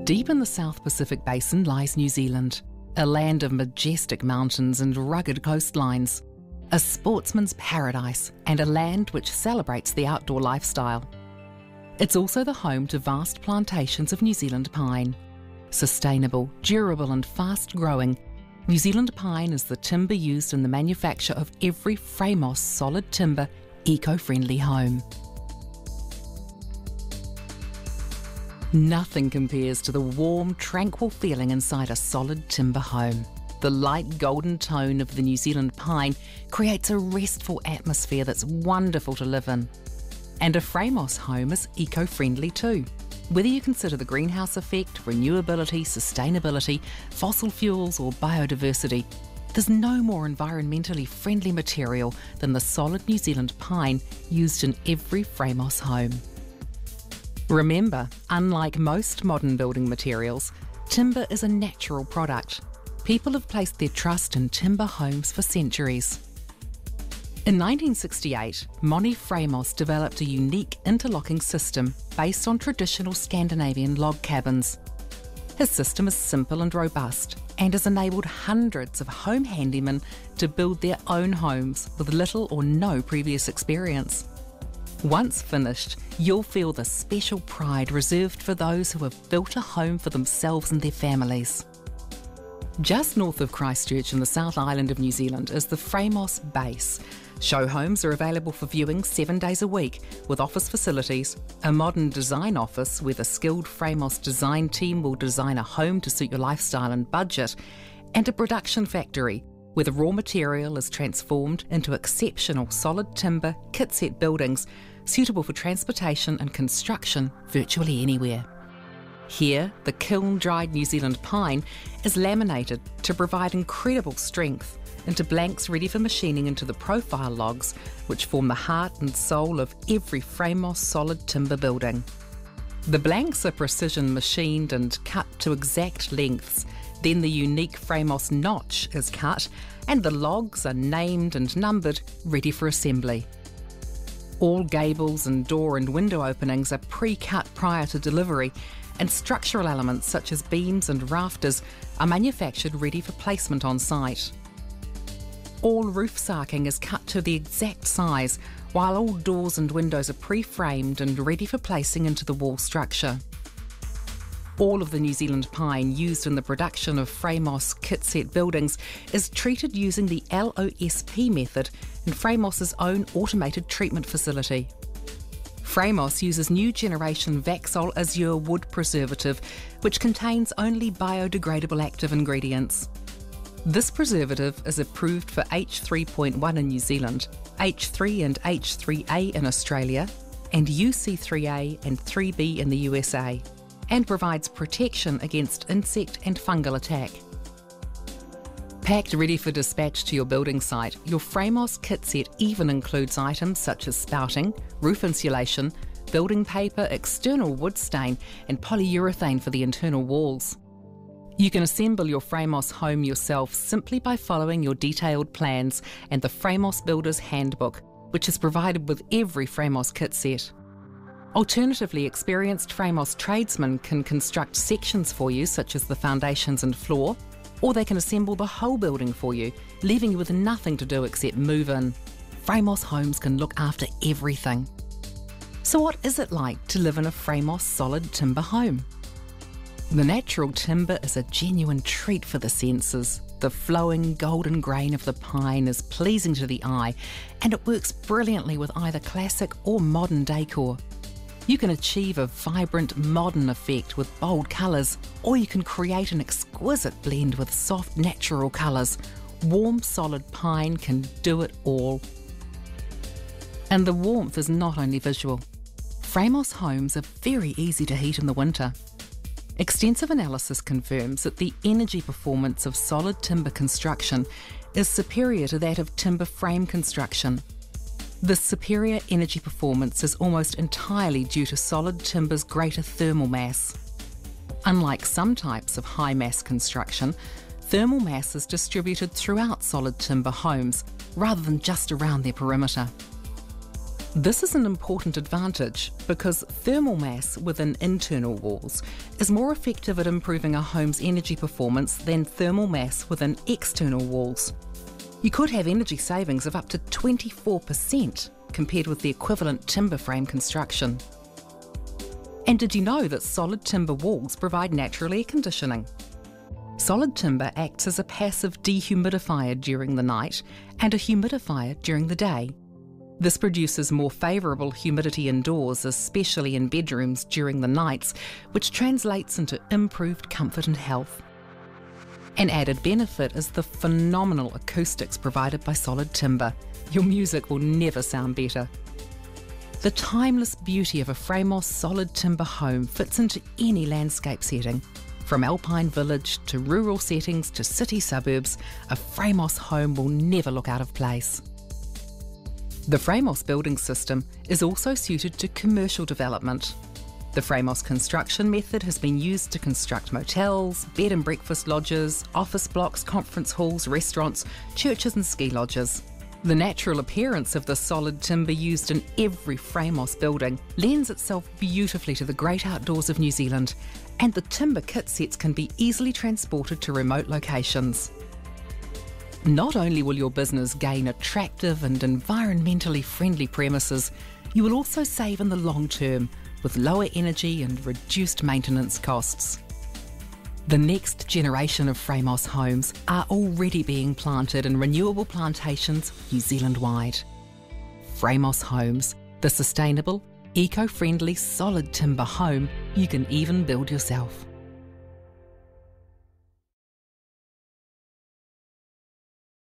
Deep in the South Pacific Basin lies New Zealand, a land of majestic mountains and rugged coastlines, a sportsman's paradise and a land which celebrates the outdoor lifestyle. It's also the home to vast plantations of New Zealand pine. Sustainable, durable and fast-growing, New Zealand pine is the timber used in the manufacture of every Framos solid timber, eco-friendly home. Nothing compares to the warm, tranquil feeling inside a solid timber home. The light golden tone of the New Zealand pine creates a restful atmosphere that's wonderful to live in. And a Framos home is eco-friendly too. Whether you consider the greenhouse effect, renewability, sustainability, fossil fuels or biodiversity, there's no more environmentally friendly material than the solid New Zealand pine used in every Framos home. Remember, unlike most modern building materials, timber is a natural product. People have placed their trust in timber homes for centuries. In 1968, Moni Framos developed a unique interlocking system based on traditional Scandinavian log cabins. His system is simple and robust and has enabled hundreds of home handymen to build their own homes with little or no previous experience. Once finished, you'll feel the special pride reserved for those who have built a home for themselves and their families. Just north of Christchurch in the South Island of New Zealand is the Framos Base. Show homes are available for viewing 7 days a week with office facilities, a modern design office where the skilled Framos design team will design a home to suit your lifestyle and budget, and a production factory where the raw material is transformed into exceptional solid timber kit set buildings suitable for transportation and construction virtually anywhere. Here, the kiln-dried New Zealand pine is laminated to provide incredible strength into blanks ready for machining into the profile logs which form the heart and soul of every Framos solid timber building. The blanks are precision machined and cut to exact lengths. Then the unique Framos notch is cut and the logs are named and numbered, ready for assembly. All gables and door and window openings are pre-cut prior to delivery, and structural elements such as beams and rafters are manufactured ready for placement on site. All roof sarking is cut to the exact size, while all doors and windows are pre-framed and ready for placing into the wall structure. All of the New Zealand pine used in the production of Framos kit set buildings is treated using the LOSP method in Framos' own automated treatment facility. Framos uses new generation Vaxol Azure wood preservative, which contains only biodegradable active ingredients. This preservative is approved for H3.1 in New Zealand, H3 and H3A in Australia, and UC3A and 3B in the USA, and provides protection against insect and fungal attack. Packed ready for dispatch to your building site, your Framos kit set even includes items such as spouting, roof insulation, building paper, external wood stain, and polyurethane for the internal walls. You can assemble your Framos home yourself simply by following your detailed plans and the Framos Builder's Handbook, which is provided with every Framos kit set. Alternatively, experienced Framos tradesmen can construct sections for you, such as the foundations and floor, or they can assemble the whole building for you, leaving you with nothing to do except move in. Framos homes can look after everything. So what is it like to live in a Framos solid timber home? The natural timber is a genuine treat for the senses. The flowing golden grain of the pine is pleasing to the eye, and it works brilliantly with either classic or modern decor. You can achieve a vibrant modern effect with bold colours, or you can create an exquisite blend with soft natural colours. Warm solid pine can do it all. And the warmth is not only visual. Framos homes are very easy to heat in the winter. Extensive analysis confirms that the energy performance of solid timber construction is superior to that of timber frame construction. This superior energy performance is almost entirely due to solid timber's greater thermal mass. Unlike some types of high mass construction, thermal mass is distributed throughout solid timber homes rather than just around their perimeter. This is an important advantage because thermal mass within internal walls is more effective at improving a home's energy performance than thermal mass within external walls. You could have energy savings of up to 24% compared with the equivalent timber frame construction. And did you know that solid timber walls provide natural air conditioning? Solid timber acts as a passive dehumidifier during the night and a humidifier during the day. This produces more favourable humidity indoors, especially in bedrooms during the nights, which translates into improved comfort and health. An added benefit is the phenomenal acoustics provided by solid timber. Your music will never sound better. The timeless beauty of a Framos solid timber home fits into any landscape setting. From alpine village to rural settings to city suburbs, a Framos home will never look out of place. The Framos building system is also suited to commercial development. The Framos construction method has been used to construct motels, bed and breakfast lodges, office blocks, conference halls, restaurants, churches and ski lodges. The natural appearance of the solid timber used in every Framos building lends itself beautifully to the great outdoors of New Zealand, and the timber kit sets can be easily transported to remote locations. Not only will your business gain attractive and environmentally friendly premises, you will also save in the long term with lower energy and reduced maintenance costs. The next generation of Framos homes are already being planted in renewable plantations New Zealand-wide. Framos Homes, the sustainable, eco-friendly solid timber home you can even build yourself.